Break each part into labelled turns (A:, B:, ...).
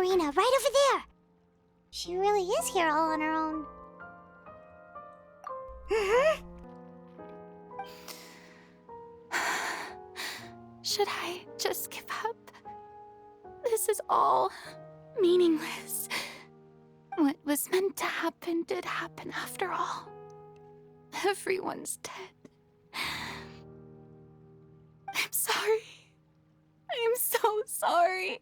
A: Furina, right over there. She really is here all on her own.
B: Should I just give up? This is all meaningless. What was meant to happen did happen after all. Everyone's dead. I'm sorry. I'm so sorry.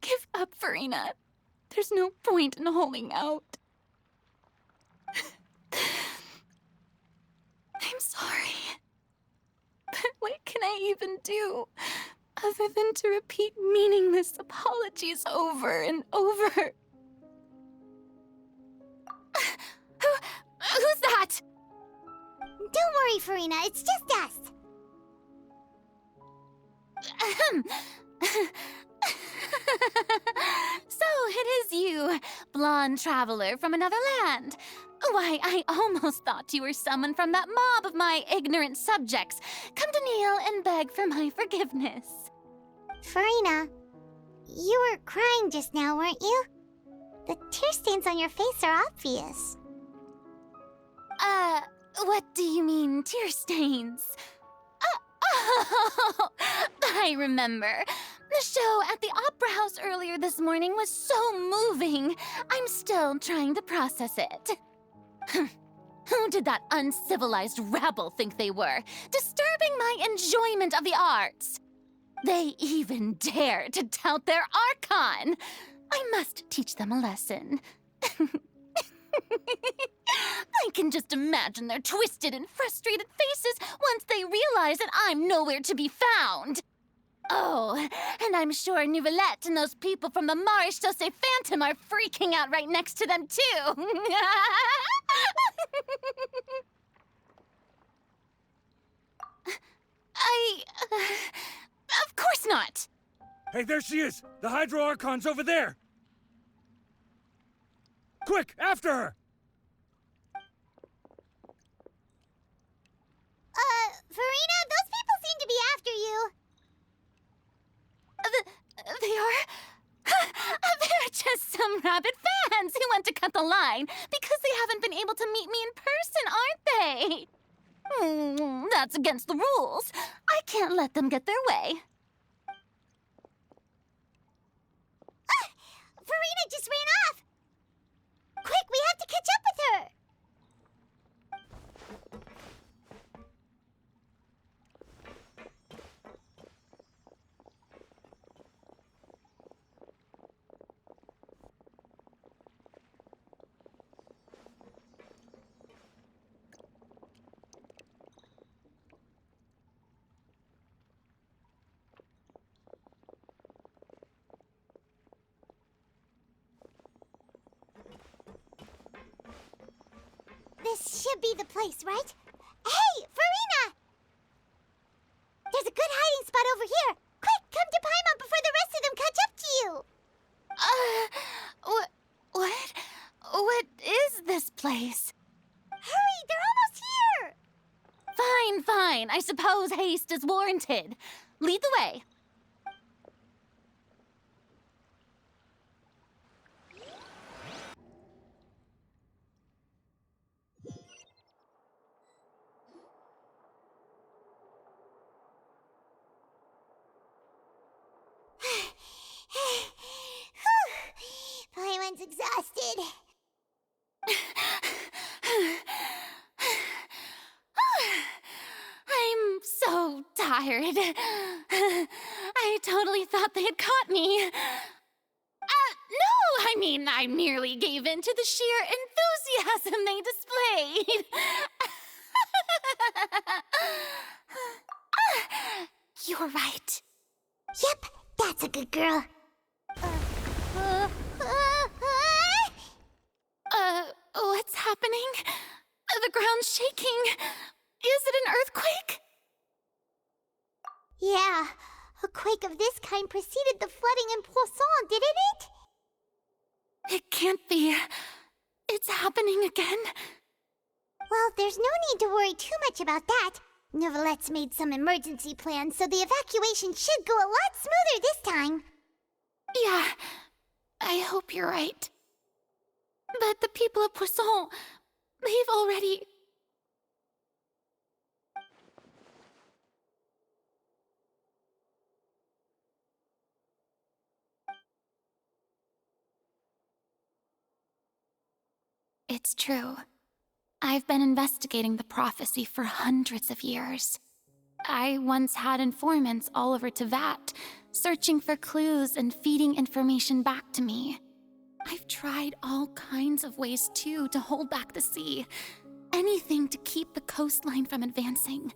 B: Give up, Furina. There's no point in holding out. I'm sorry. But what can I even do other than to repeat meaningless apologies over and over? Who's that?
A: Don't worry, Furina, it's just us.
B: So it is you, blonde traveler from another land. Why, I almost thought you were someone from that mob of my ignorant subjects, come to kneel and beg for my forgiveness.
A: Furina, you were crying just now, weren't you? The tear stains on your face are obvious.
B: What do you mean, tear stains? Oh, I remember. The show at the Opera House earlier this morning was so moving. I'm still trying to process it. Who did that uncivilized rabble think they were, disturbing my enjoyment of the arts? They even dare to tout their Archon. I must teach them a lesson. I can just imagine their twisted and frustrated faces once they realize that I'm nowhere to be found. Oh, and I'm sure Nouvellette and those people from the Maréchaussée Phantom are freaking out right next to them, too. Of course not.
C: Hey, there she is! The Hydro Archon's over there! Quick, after her!
A: Furina, those people seem to be after you.
B: They are... They're just some rabid fans who want to cut the line because they haven't been able to meet me in person, aren't they? That's against the rules. I can't let them get their way.
A: Furina just ran off! Quick, we have to catch up with her! This should be the place, right? Hey, Furina! There's a good hiding spot over here. Quick, come to Paimon before the rest of them catch up to you.
B: What is this place?
A: Hurry, they're almost here.
B: Fine. I suppose haste is warranted. Lead the way.
A: Paimon's exhausted.
B: I'm so tired. I totally thought they had caught me. No, I merely gave in to the sheer enthusiasm they displayed. You're right.
A: Yep, that's a good girl.
B: What's happening? The ground's shaking. Is it an earthquake?
A: Yeah, a quake of this kind preceded the flooding in Poisson, didn't it?
B: It can't be. It's happening again.
A: Well, there's no need to worry too much about that. Novelette's made some emergency plans, so the evacuation should go a lot smoother this time.
B: Yeah, I hope you're right. But the people of Poisson, they've already... It's true. I've been investigating the prophecy for hundreds of years. I once had informants all over Tevat, searching for clues and feeding information back to me. I've tried all kinds of ways, too, to hold back the sea. Anything to keep the coastline from advancing.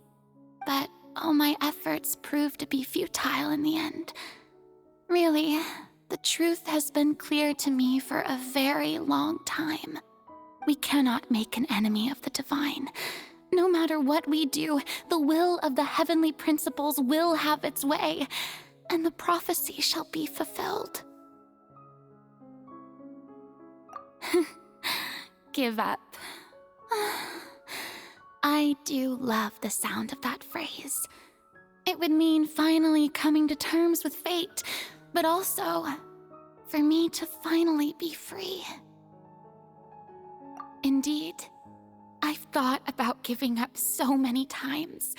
B: But all my efforts proved to be futile in the end. Really, the truth has been clear to me for a very long time. We cannot make an enemy of the divine. No matter what we do, the will of the heavenly principles will have its way, and the prophecy shall be fulfilled. Give up. I do love the sound of that phrase. It would mean finally coming to terms with fate, but also for me to finally be free. Indeed, I've thought about giving up so many times,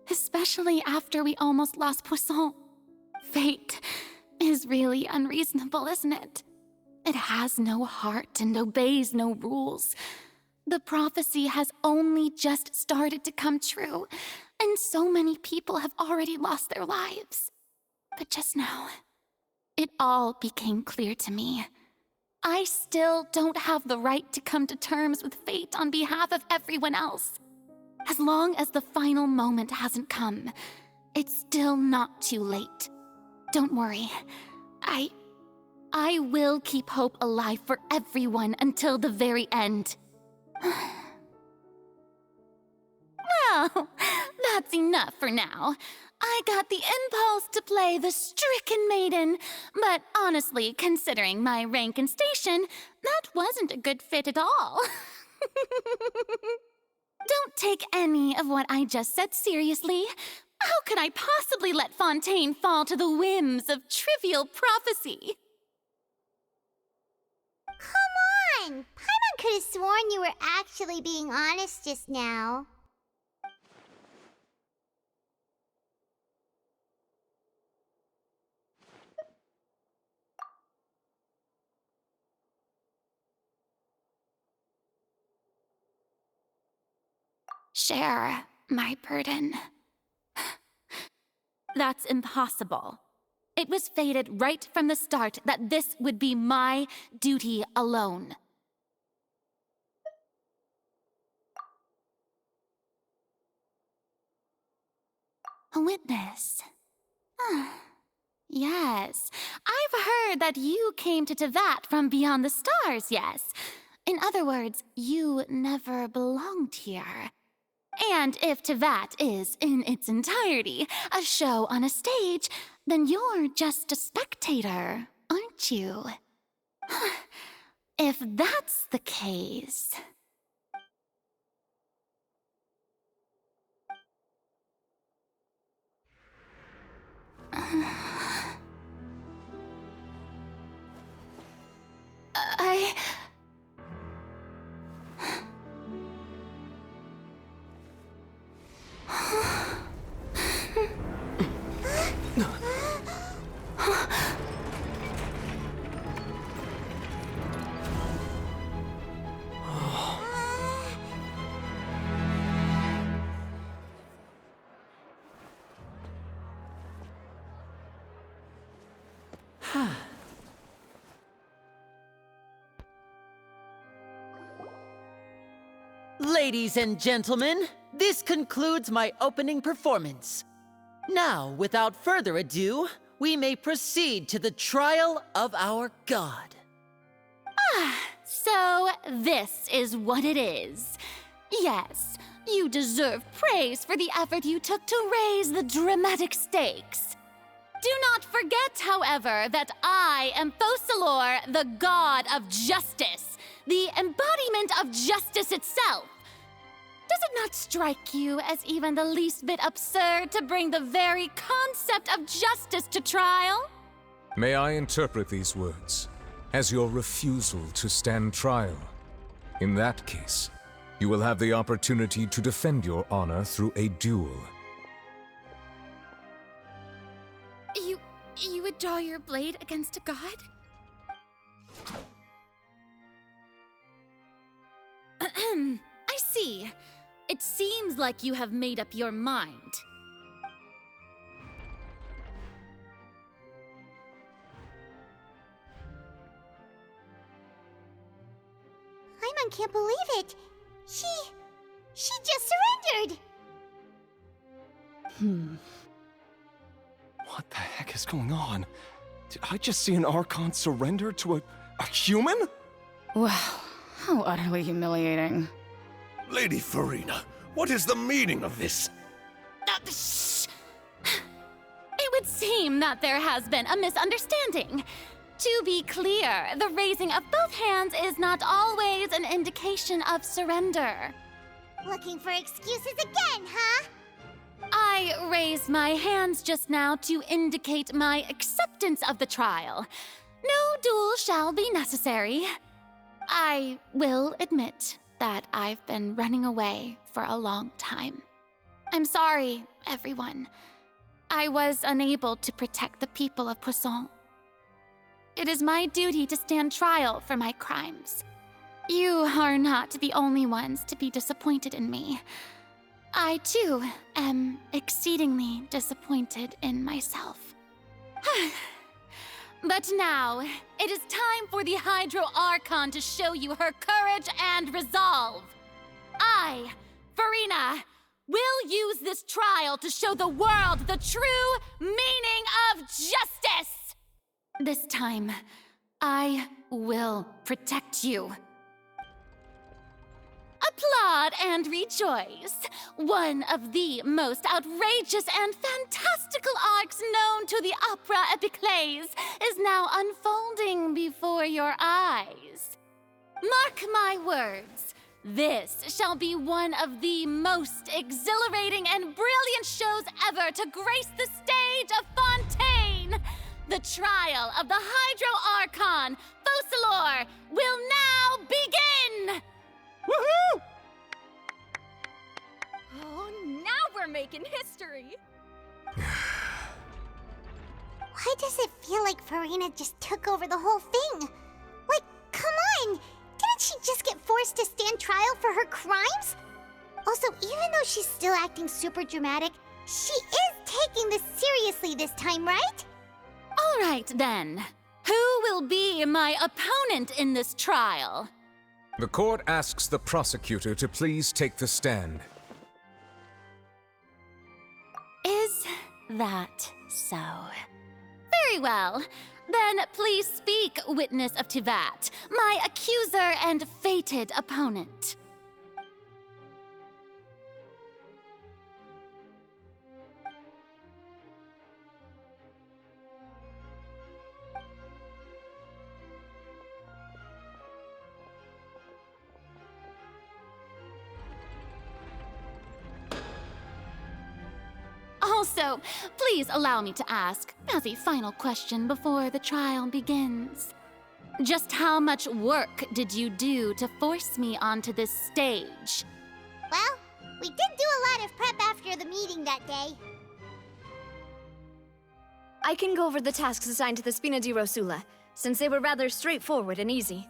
B: especially after we almost lost Poisson. Fate is really unreasonable, isn't it? It has no heart and obeys no rules. The prophecy has only just started to come true, and so many people have already lost their lives. But just now, it all became clear to me. I still don't have the right to come to terms with fate on behalf of everyone else. As long as the final moment hasn't come, it's still not too late. Don't worry. I will keep hope alive for everyone until the very end. Well, that's enough for now. I got the impulse to play the stricken maiden, but honestly, considering my rank and station, that wasn't a good fit at all. Don't take any of what I just said seriously. How could I possibly let Fontaine fall to the whims of trivial prophecy?
A: Come on! Paimon could have sworn you were actually being honest just now.
B: Share my burden. That's impossible. It was fated right from the start that this would be my duty alone. A witness. Yes, I've heard that you came to Tevat from beyond the stars, yes. In other words, you never belonged here. And if Tevat is, in its entirety, a show on a stage, then you're just a spectator, aren't you? If that's the case...
D: Ladies and gentlemen, this concludes my opening performance. Now, without further ado, we may proceed to the trial of our god.
B: So this is what it is. Yes, you deserve praise for the effort you took to raise the dramatic stakes. Do not forget, however, that I am Focalor, the god of justice, the embodiment of justice itself. Does it not strike you as even the least bit absurd to bring the very concept of justice to trial?
E: May I interpret these words as your refusal to stand trial? In that case, you will have the opportunity to defend your honor through a duel.
B: You would draw your blade against a god? I see. It seems like you have made up your mind.
A: Paimon can't believe it. She just surrendered.
F: What the heck is going on? Did I just see an Archon surrender to a human?
G: Wow, how utterly humiliating.
H: Lady Farina, what is the meaning of this?
B: Shh! It would seem that there has been a misunderstanding. To be clear, the raising of both hands is not always an indication of surrender.
A: Looking for excuses again, huh?
B: I raised my hands just now to indicate my acceptance of the trial. No duel shall be necessary. I will admit that I've been running away for a long time. I'm sorry, everyone. I was unable to protect the people of Poisson. It is my duty to stand trial for my crimes. You are not the only ones to be disappointed in me. I, too, am exceedingly disappointed in myself. But now, it is time for the Hydro Archon to show you her courage and resolve. I, Farina, will use this trial to show the world the true meaning of justice! This time, I will protect you. Applaud and rejoice. One of the most outrageous and fantastical arcs known to the opera epiclese is now unfolding before your eyes. Mark my words, this shall be one of the most exhilarating and brilliant shows ever to grace the stage of Fontaine. The trial of the Hydro Archon, Focalor, will now begin!
F: Woohoo!
I: Oh, now we're making history!
A: Why does it feel like Farina just took over the whole thing? Like, come on! Didn't she just get forced to stand trial for her crimes? Also, even though she's still acting super dramatic, she is taking this seriously this time, right?
B: All right, then. Who will be my opponent in this trial?
E: The court asks the prosecutor to please take the stand.
B: Is that so? Very well. Then please speak, witness of Tivat, my accuser and fated opponent. Also, please allow me to ask, as a final question before the trial begins. Just how much work did you do to force me onto this stage?
A: Well, we did do a lot of prep after the meeting that day.
I: I can go over the tasks assigned to the Spina di Rosula, since they were rather straightforward and easy.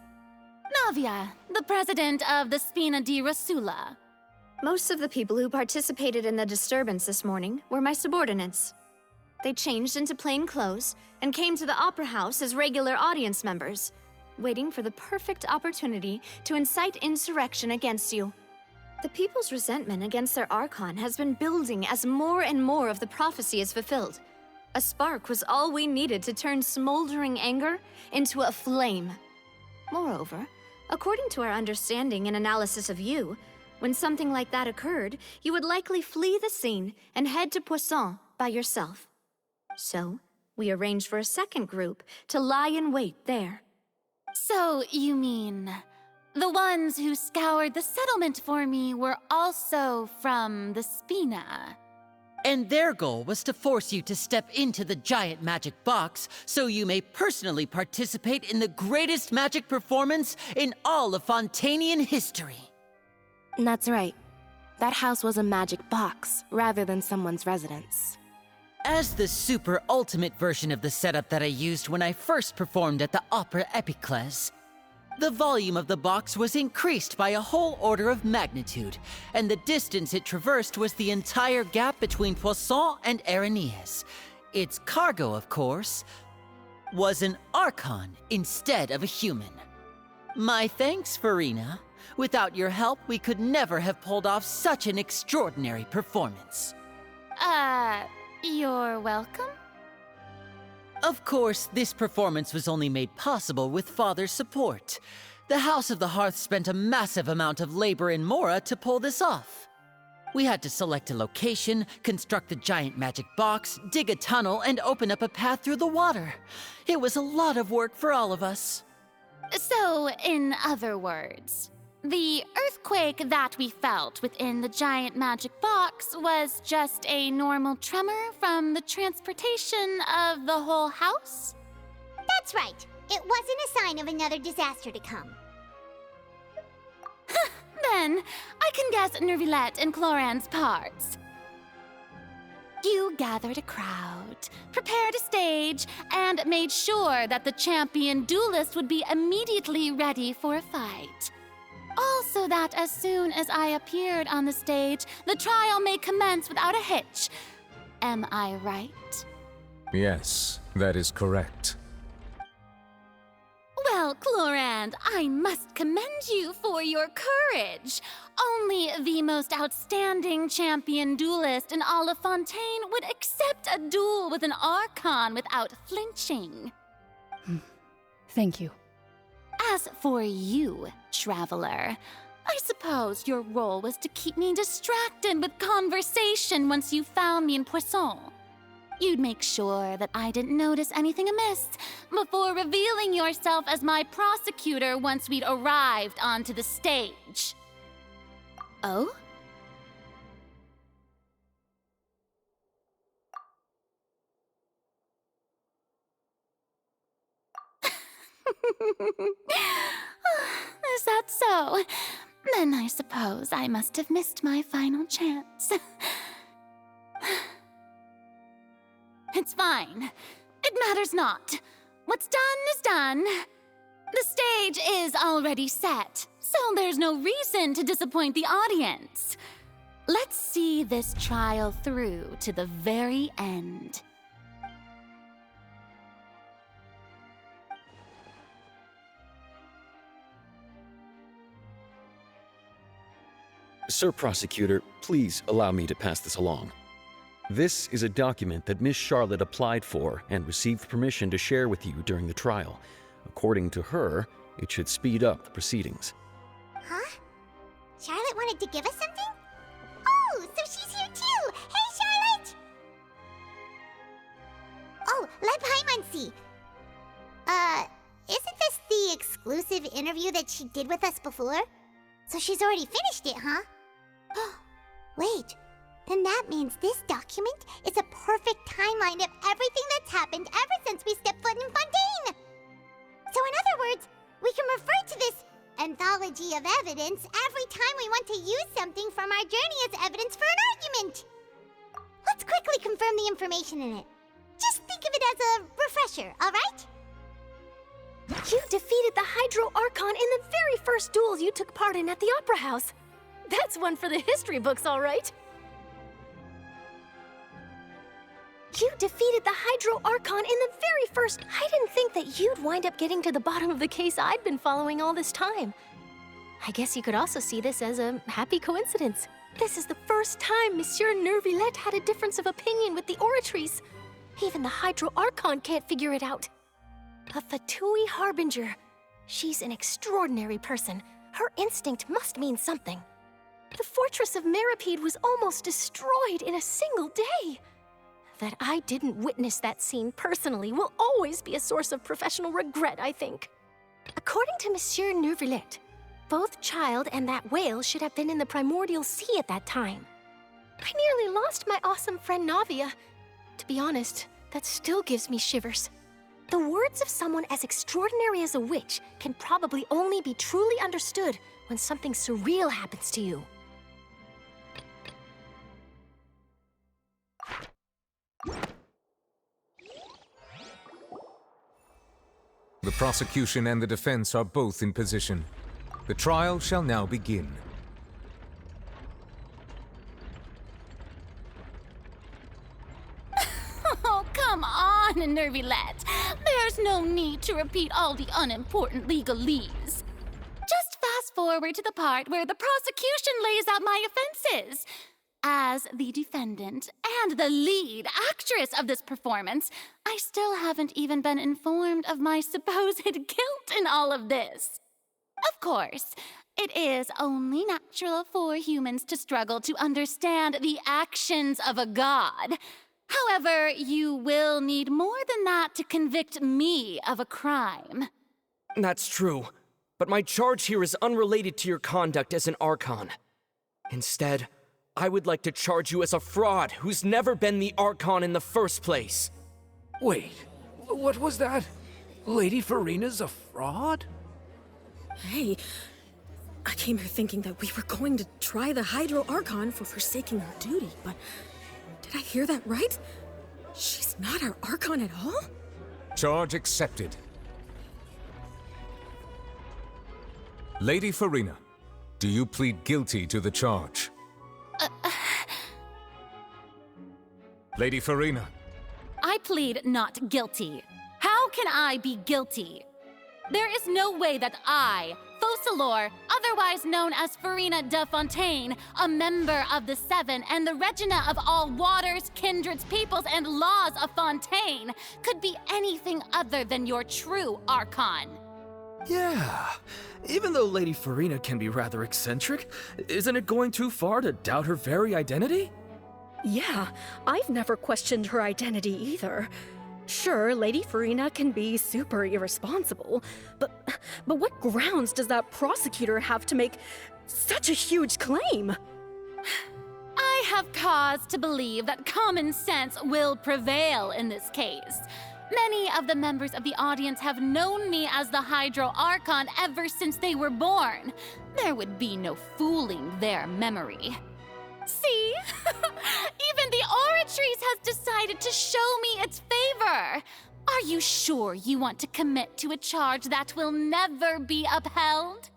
B: Navia, the president of the Spina di Rosula.
I: Most of the people who participated in the disturbance this morning were my subordinates. They changed into plain clothes and came to the Opera House as regular audience members, waiting for the perfect opportunity to incite insurrection against you. The people's resentment against their Archon has been building as more and more of the prophecy is fulfilled. A spark was all we needed to turn smoldering anger into a flame. Moreover, according to our understanding and analysis of you, when something like that occurred, you would likely flee the scene and head to Poisson by yourself. So, we arranged for a second group to lie in wait there.
B: So, you mean The ones who scoured the settlement for me were also from the Spina.
D: And their goal was to force you to step into the giant magic box so you may personally participate in the greatest magic performance in all of Fontanian history.
J: That's right. That house was a magic box, rather than someone's residence.
D: As the super ultimate version of the setup that I used when I first performed at the Opera Epiclese, the volume of the box was increased by a whole order of magnitude, and the distance it traversed was the entire gap between Poisson and Araneas. Its cargo, of course, was an Archon instead of a human. My thanks, Farina. Without your help, we could never have pulled off such an extraordinary performance.
B: You're welcome?
D: Of course, this performance was only made possible with Father's support. The House of the Hearth spent a massive amount of labor in Mora to pull this off. We had to select a location, construct the giant magic box, dig a tunnel, and open up a path through the water. It was a lot of work for all of us.
B: So, in other words, the earthquake that we felt within the giant magic box was just a normal tremor from the transportation of the whole house?
A: That's right. It wasn't a sign of another disaster to come.
B: Then, I can guess Nervilette and Cloran's parts. You gathered a crowd, prepared a stage, and made sure that the champion duelist would be immediately ready for a fight. Also that as soon as I appeared on the stage, the trial may commence without a hitch. Am I right?
E: Yes, that is correct.
B: Well, Clorand, I must commend you for your courage. Only the most outstanding champion duelist in all of Fontaine would accept a duel with an Archon without flinching.
G: Thank you.
B: As for you, Traveler, I suppose your role was to keep me distracted with conversation once you found me in Poisson. You'd make sure that I didn't notice anything amiss before revealing yourself as my prosecutor once we'd arrived onto the stage. Oh? Is that so? Then I suppose I must have missed my final chance. It's fine. It matters not. What's done is done. The stage is already set, so there's no reason to disappoint the audience. Let's see this trial through to the very end.
F: Sir Prosecutor, please allow me to pass this along. This is a document that Miss Charlotte applied for and received permission to share with you during the trial. According to her, it should speed up the proceedings.
A: Huh? Charlotte wanted to give us something? Oh, so she's here too! Hey, Charlotte! Oh, let Paimon see. Isn't this the exclusive interview that she did with us before? So she's already finished it, huh? Wait, then that means this document is a perfect timeline of everything that's happened ever since we stepped foot in Fontaine! So in other words, we can refer to this anthology of evidence every time we want to use something from our journey as evidence for an argument! Let's quickly confirm the information in it. Just think of it as a refresher, alright?
J: You defeated the Hydro Archon in the very first duels you took part in at the Opera House. That's one for the history books, all right. You defeated the Hydro Archon in the very first... I didn't think that you'd wind up getting to the bottom of the case I'd been following all this time. I guess you could also see this as a happy coincidence. This is the first time Monsieur Nervilette had a difference of opinion with the Oratrice. Even the Hydro Archon can't figure it out. A Fatui Harbinger. She's an extraordinary person. Her instinct must mean something. The fortress of Meripede was almost destroyed in a single day. That I didn't witness that scene personally will always be a source of professional regret, I think. According to Monsieur Nervilette, Both Child and that whale should have been in the primordial sea at that time. I nearly lost my awesome friend Navia. To be honest, that still gives me shivers. The words of someone as extraordinary as a witch can probably only be truly understood when something surreal happens to you.
E: The prosecution and the defense are both in position. The trial shall now begin.
B: Oh, come on, Nervylette. There's no need to repeat all the unimportant legalese. Just fast forward to the part where the prosecution lays out my offenses. As the defendant and the lead actress of this performance, I still haven't even been informed of my supposed guilt in all of this. Of course, it is only natural for humans to struggle to understand the actions of a god. However, you will need more than that to convict me of a crime.
K: That's true, but my charge here is unrelated to your conduct as an Archon. Instead, I would like to charge you as a fraud who's never been the Archon in the first place.
C: Wait, what was that? Lady Farina's a fraud?
L: Hey, I came here thinking that we were going to try the Hydro Archon for forsaking her duty, but did I hear that right? She's not our Archon at all?
E: Charge accepted. Lady Farina, do you plead guilty to the charge? Lady Farina.
B: I plead not guilty. How can I be guilty? There is no way that I, Focalor, otherwise known as Farina de Fontaine, a member of the Seven and the Regina of all waters, kindreds, peoples, and laws of Fontaine, could be anything other than your true Archon.
K: Yeah, even though Lady Farina can be rather eccentric, isn't it going too far to doubt her very identity?
L: Yeah, I've never questioned her identity either. Sure, Lady Farina can be super irresponsible, but what grounds does that prosecutor have to make such a huge claim?
B: I have cause to believe that common sense will prevail in this case. Many of the members of the audience have known me as the Hydro Archon ever since they were born. There would be no fooling their memory. See? Even the Oratrice has decided to show me its favor. Are you sure you want to commit to a charge that will never be upheld?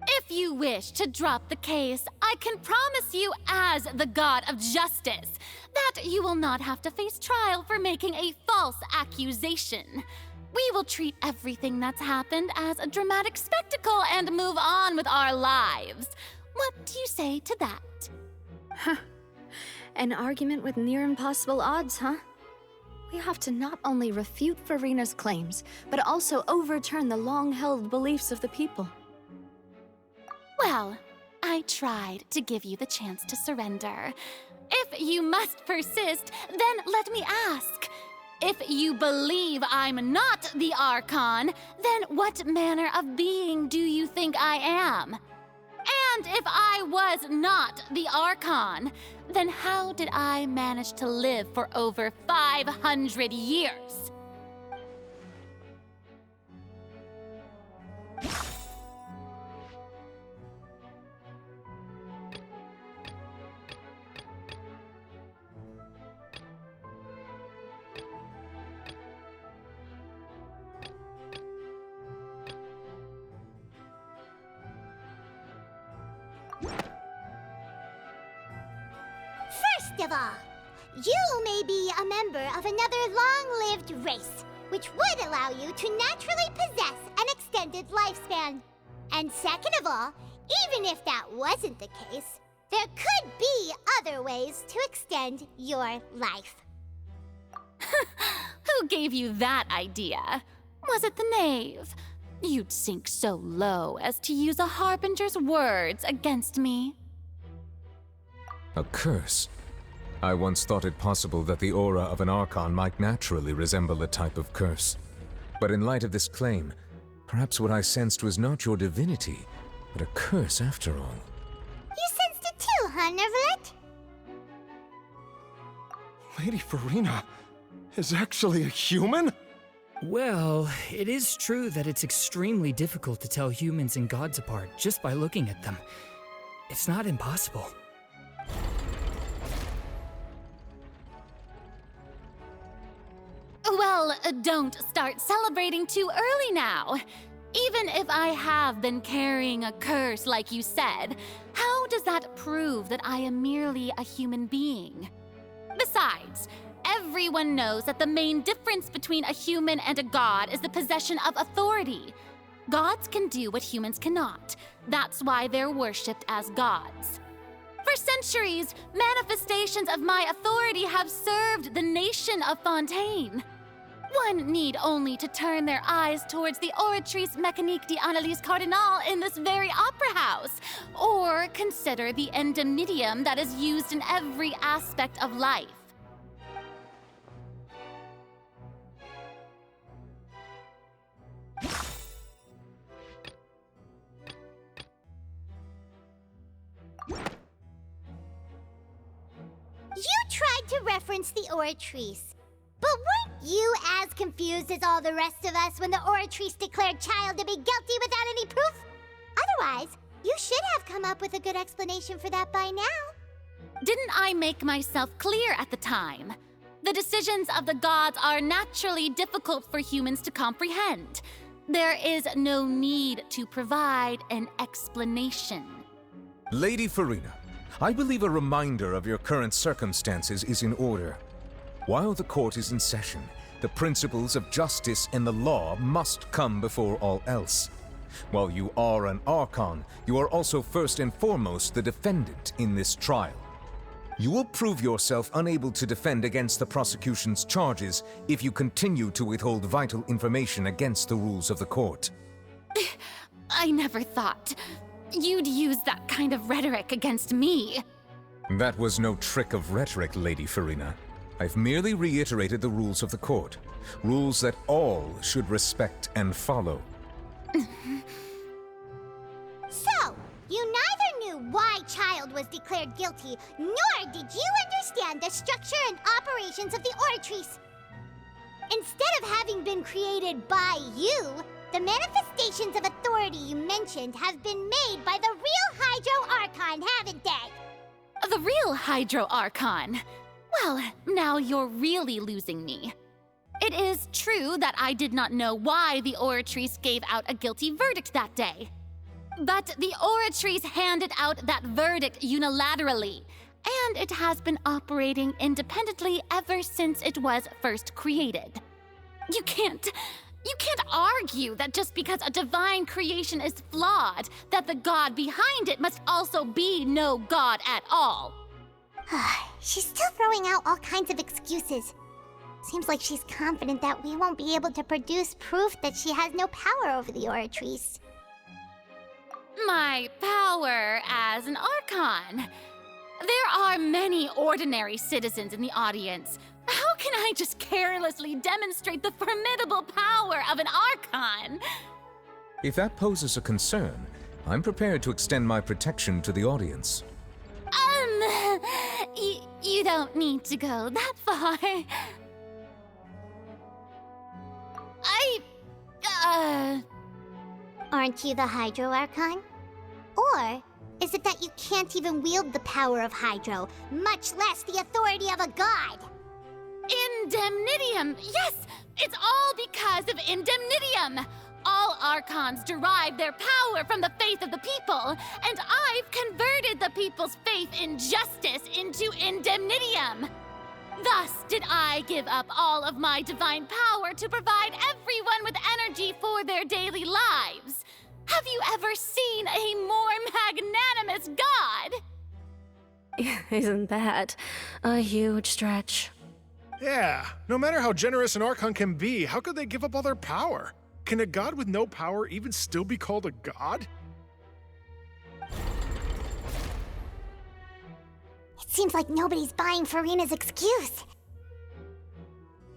B: If you wish to drop the case, I can promise you as the God of Justice that you will not have to face trial for making a false accusation. We will treat everything that's happened as a dramatic spectacle and move on with our lives. What do you say to that?
I: Huh. An argument with near impossible odds, huh? We have to not only refute Farina's claims, but also overturn the long-held beliefs of the people.
B: Well, I tried to give you the chance to surrender. If you must persist, then let me ask. If you believe I'm not the Archon, then what manner of being do you think I am? And if I was not the Archon, then how did I manage to live for over 500 years?
A: First of all, you may be a member of another long-lived race, which would allow you to naturally possess an extended lifespan. And second of all, even if that wasn't the case, there could be other ways to extend your life.
B: Who gave you that idea? Was it the knave? You'd sink so low as to use a harbinger's words against me.
E: A curse? I once thought it possible that the aura of an Archon might naturally resemble a type of curse. But in light of this claim, perhaps what I sensed was not your divinity, But a curse after all.
A: You sensed it too, huh, Neverlet?
H: Lady Farina is actually a human?
K: Well, it is true that it's extremely difficult to tell humans and gods apart just by looking at them. It's not impossible.
B: Well, don't start celebrating too early now. Even if I have been carrying a curse like you said, how does that prove that I am merely a human being? Besides, everyone knows that the main difference between a human and a god is the possession of authority. Gods can do what humans cannot. That's why they're worshipped as gods. For centuries, manifestations of my authority have served the nation of Fontaine. One need only to turn their eyes towards the Oratrice Mécanique d'Analyse Cardinal in this very opera house, or consider the indemnitium that is used in every aspect of life.
A: You tried to reference the Oratrice. But weren't you as confused as all the rest of us when the Oratrice declared Child to be guilty without any proof? Otherwise, you should have come up with a good explanation for that by now.
B: Didn't I make myself clear at the time? The decisions of the gods are naturally difficult for humans to comprehend. There is no need to provide an explanation.
E: Lady Farina, I believe a reminder of your current circumstances is in order. While the court is in session, the principles of justice and the law must come before all else. While you are an Archon, you are also first and foremost the defendant in this trial. You will prove yourself unable to defend against the prosecution's charges if you continue to withhold vital information against the rules of the court.
B: I never thought you'd use that kind of rhetoric against me.
E: That was no trick of rhetoric, Lady Farina. I've merely reiterated the rules of the court. Rules that all should respect and follow.
A: So, you neither knew why Child was declared guilty, nor did you understand the structure and operations of the Oratrice. Instead of having been created by you, the manifestations of authority you mentioned have been made by the real Hydro Archon, haven't they?
B: The real Hydro Archon? Well, now you're really losing me. It is true that I did not know why the Oratrice gave out a guilty verdict that day. But the Oratrice handed out that verdict unilaterally, and it has been operating independently ever since it was first created. You can't argue that just because a divine creation is flawed, that the god behind it must also be no god at all.
A: She's still throwing out all kinds of excuses. Seems like she's confident that we won't be able to produce proof that she has no power over the Oratrice.
B: My power as an Archon. There are many ordinary citizens in the audience. How can I just carelessly demonstrate the formidable power of an Archon?
E: If that poses a concern, I'm prepared to extend my protection to the audience.
B: You don't need to go that far.
A: Aren't you the Hydro Archon? Or is it that you can't even wield the power of Hydro, much less the authority of a god?
B: Indemnitium! Yes! It's all because of Indemnitium! All Archons derive their power from the faith of the people, and I've converted the people's faith in justice into Indemnitium! Thus did I give up all of my divine power to provide everyone with energy for their daily lives. Have you ever seen a more magnanimous god?
L: Isn't that a huge stretch?
M: Yeah, no matter how generous an Archon can be, how could they give up all their power? Can a god with no power even still be called a god?
A: It seems like nobody's buying Farina's excuse.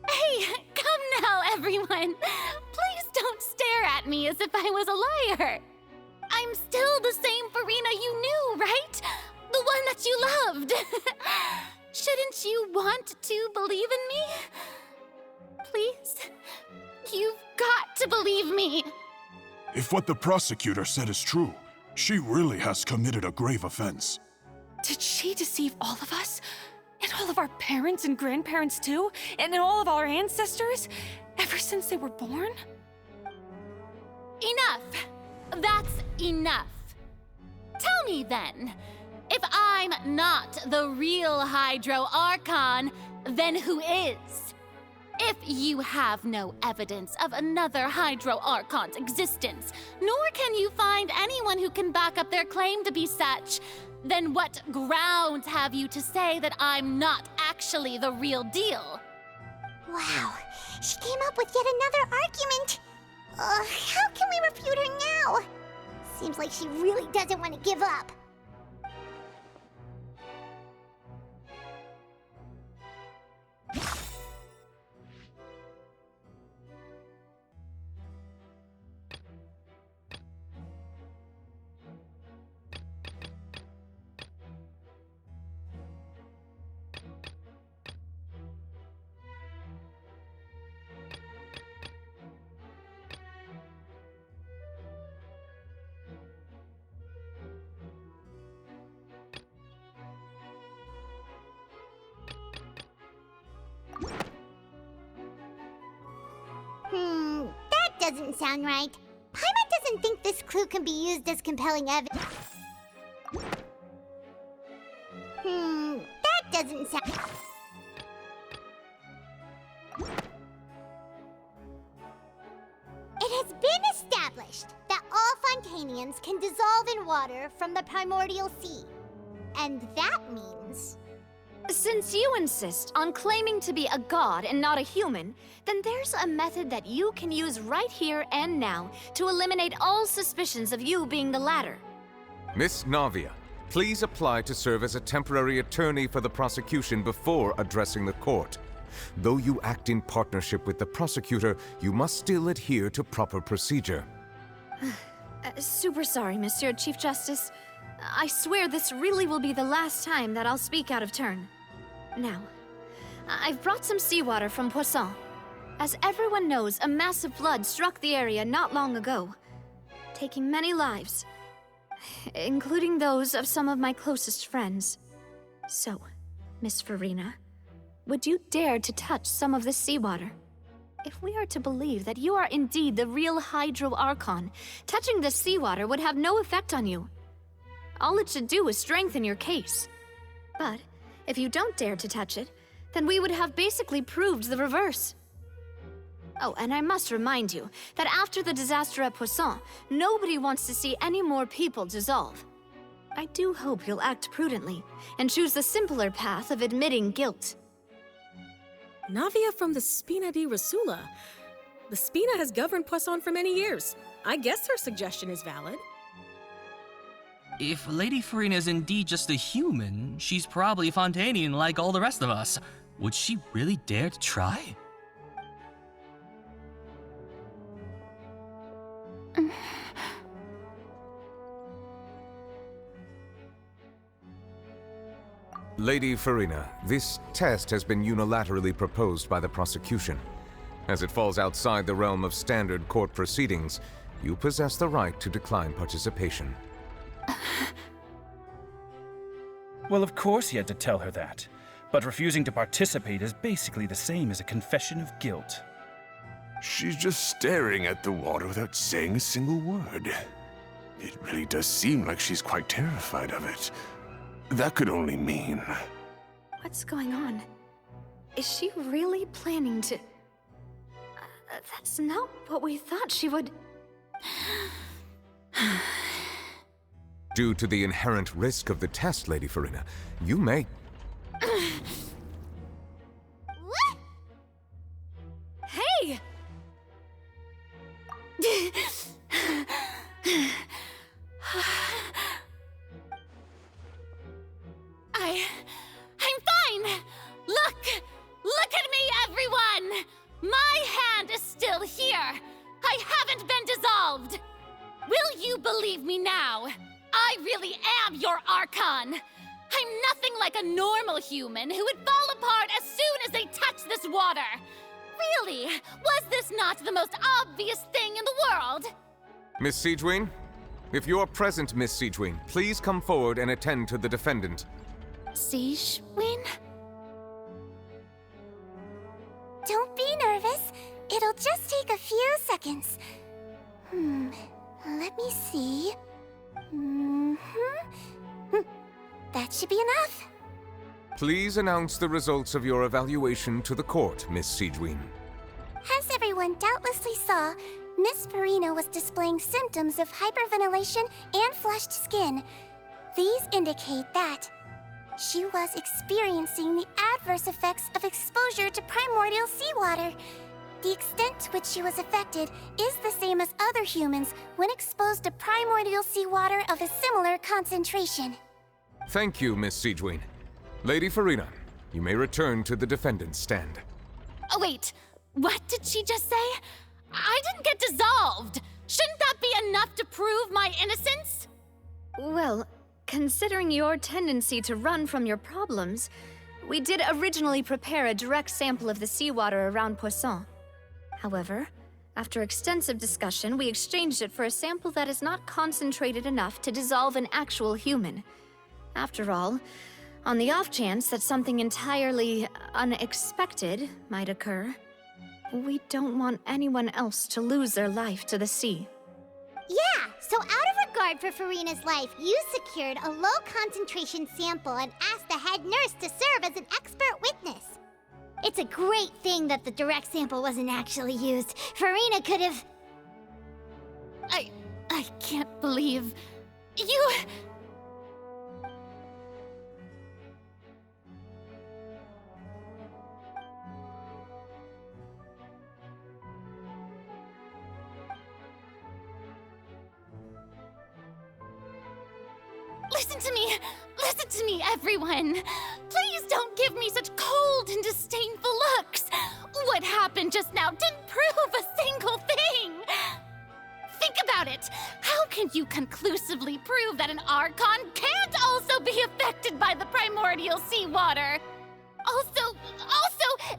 B: Hey, come now, everyone. Please don't stare at me as if I was a liar. I'm still the same Farina you knew, right? The one that you loved. Shouldn't you want to believe in me? Please? You've got to believe me.
H: If what the prosecutor said is true, she really has committed a grave offense.
N: Did she deceive all of us? And all of our parents and grandparents too? And all of our ancestors? Ever since they were born?
B: Enough! That's enough. Tell me then, if I'm not the real Hydro Archon, then who is? If you have no evidence of another Hydro Archon's existence, nor can you find anyone who can back up their claim to be such, then what grounds have you to say that I'm not actually the real deal?
A: Wow, she came up with yet another argument. How can we refute her now? Seems like she really doesn't want to give up. That doesn't sound right. Paimon doesn't think this clue can be used as compelling evidence. That doesn't sound... It has been established that all Fontanians can dissolve in water from the primordial sea. And that means...
I: Since you insist on claiming to be a god and not a human, then there's a method that you can use right here and now to eliminate all suspicions of you being the latter.
E: Miss Navia, please apply to serve as a temporary attorney for the prosecution before addressing the court. Though you act in partnership with the prosecutor, you must still adhere to proper procedure.
I: Super sorry, Monsieur Chief Justice. I swear this really will be the last time that I'll speak out of turn. Now, I've brought some seawater from Poisson. As everyone knows, a massive flood struck the area not long ago, taking many lives, including those of some of my closest friends. So, Miss Farina, would you dare to touch some of this seawater? If we are to believe that you are indeed the real Hydro Archon, touching this seawater would have no effect on you. All it should do is strengthen your case. But if you don't dare to touch it, then we would have basically proved the reverse. Oh, and I must remind you that after the disaster at Poisson, nobody wants to see any more people dissolve. I do hope you'll act prudently and choose the simpler path of admitting guilt.
L: Navia from the Spina di Rasula. The Spina has governed Poisson for many years. I guess her suggestion is valid.
O: If Lady Farina is indeed just a human, she's probably Fontanian like all the rest of us. Would she really dare to try?
E: Lady Farina, this test has been unilaterally proposed by the prosecution. As it falls outside the realm of standard court proceedings, you possess the right to decline participation.
P: Well, of course he had to tell her that. But refusing to participate is basically the same as a confession of guilt.
H: She's just staring at the water without saying a single word. It really does seem like she's quite terrified of it. That could only mean...
I: What's going on? Is she really planning to... that's not what we thought she would...
E: Due to the inherent risk of the test, Lady Farina, you may...
A: What?
I: Hey!
B: I'm fine! Look at me, everyone! My hand is still here! I haven't been dissolved! Will you believe me now? I really am your Archon! I'm nothing like a normal human who would fall apart as soon as they touch this water! Really, was this not the most obvious thing in the world?
E: Miss Siegewien? If you are present, Miss Siegewien, please come forward and attend to the defendant.
B: Siegewien?
A: Don't be nervous. It'll just take a few seconds. Let me see. That should be enough.
E: Please announce the results of your evaluation to the court, Miss Siegewien.
A: As everyone doubtlessly saw, Miss Farina was displaying symptoms of hyperventilation and flushed skin. These indicate that she was experiencing the adverse effects of exposure to primordial seawater. The extent to which she was affected is the same as other humans when exposed to primordial seawater of a similar concentration.
E: Thank you, Miss Siegewien. Lady Farina, you may return to the defendant's stand.
B: Oh, wait. What did she just say? I didn't get dissolved. Shouldn't that be enough to prove my innocence?
I: Well, considering your tendency to run from your problems, we did originally prepare a direct sample of the seawater around Poisson. However, after extensive discussion, we exchanged it for a sample that is not concentrated enough to dissolve an actual human. After all, on the off chance that something entirely unexpected might occur, we don't want anyone else to lose their life to the sea.
A: Yeah, so out of regard for Farina's life, you secured a low-concentration sample and asked the head nurse to serve as an expert witness. It's a great thing that the direct sample wasn't actually used. Farina could have...
B: I can't believe... you... Listen to me, everyone! Please don't give me such cold and disdainful looks! What happened just now didn't prove a single thing! Think about it! How can you conclusively prove that an Archon can't also be affected by the primordial seawater? Also,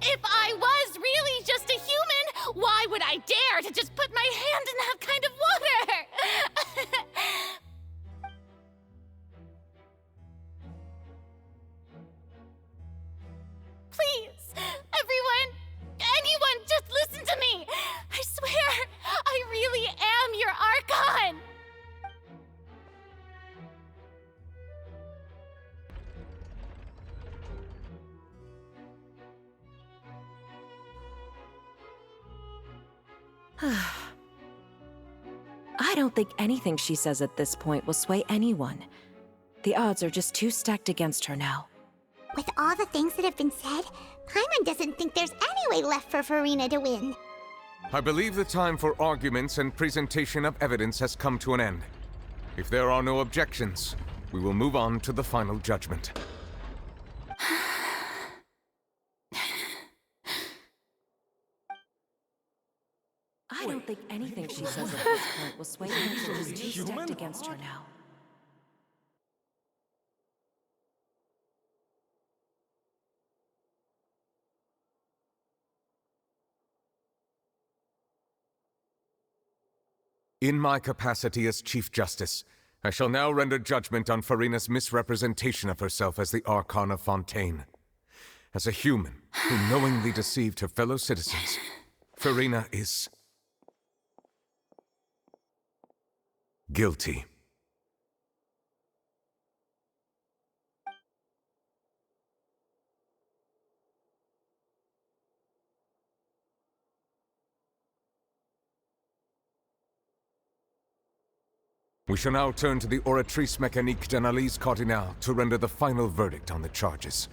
B: if I was really just a human, why would I dare to just put my hand in that kind of water? Please, anyone, just listen to me! I swear, I really am your Archon!
Q: I don't think anything she says at this point will sway anyone. The odds are just too stacked against her now.
A: With all the things that have been said, Paimon doesn't think there's any way left for Farina to win.
E: I believe the time for arguments and presentation of evidence has come to an end. If there are no objections, we will move on to the final judgment.
Q: I don't think anything she says at this point will sway anyone. She's too stacked against her now.
E: In my capacity as Chief Justice, I shall now render judgment on Farina's misrepresentation of herself as the Archon of Fontaine. As a human who knowingly deceived her fellow citizens, Farina is... guilty. We shall now turn to the Oratrice Mécanique d'Analyse Cardinale to render the final verdict on the charges.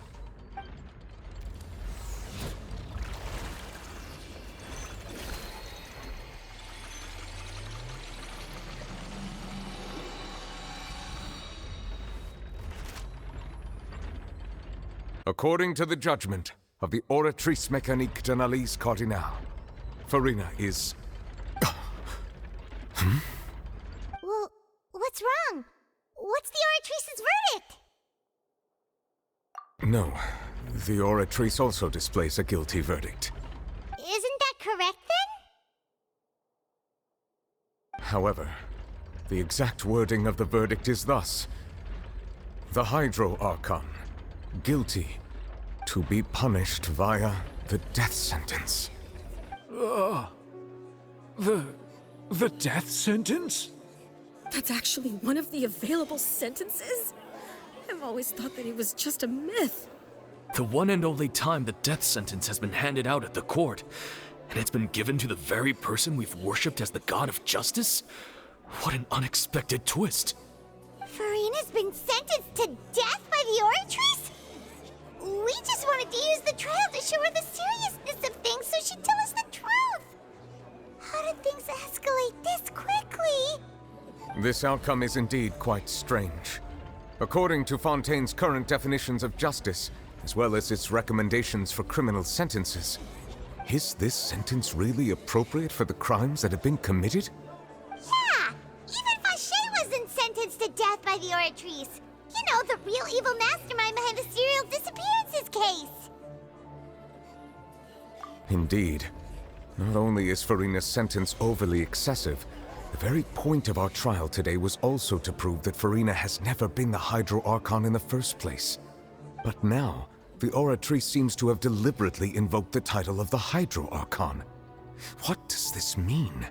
E: According to the judgment of the Oratrice Mécanique d'Analyse Cardinale, Farina is...
A: What's wrong? What's the Oratrice's verdict?
E: No, the Oratrice also displays a guilty verdict.
A: Isn't that correct then?
E: However, the exact wording of the verdict is thus: the Hydro Archon, guilty, to be punished via the death sentence.
C: The death sentence?
L: That's actually one of the available sentences? I've always thought that it was just a myth.
R: The one and only time the death sentence has been handed out at the court, and it's been given to the very person we've worshipped as the god of justice? What an unexpected twist.
A: Furina's been sentenced to death by the Oratrice? We just wanted to use the trial to show her the seriousness of things so she'd tell us the truth. How did things escalate this quickly?
E: This outcome is indeed quite strange. According to Fontaine's current definitions of justice, as well as its recommendations for criminal sentences, is this sentence really appropriate for the crimes that have been committed?
A: Yeah! Even Vache wasn't sentenced to death by the Oratrice. You know, the real evil mastermind behind the serial disappearances case.
E: Indeed. Not only is Furina's sentence overly excessive, the very point of our trial today was also to prove that Furina has never been the Hydro Archon in the first place. But now, the Oratrice seems to have deliberately invoked the title of the Hydro Archon. What does this mean?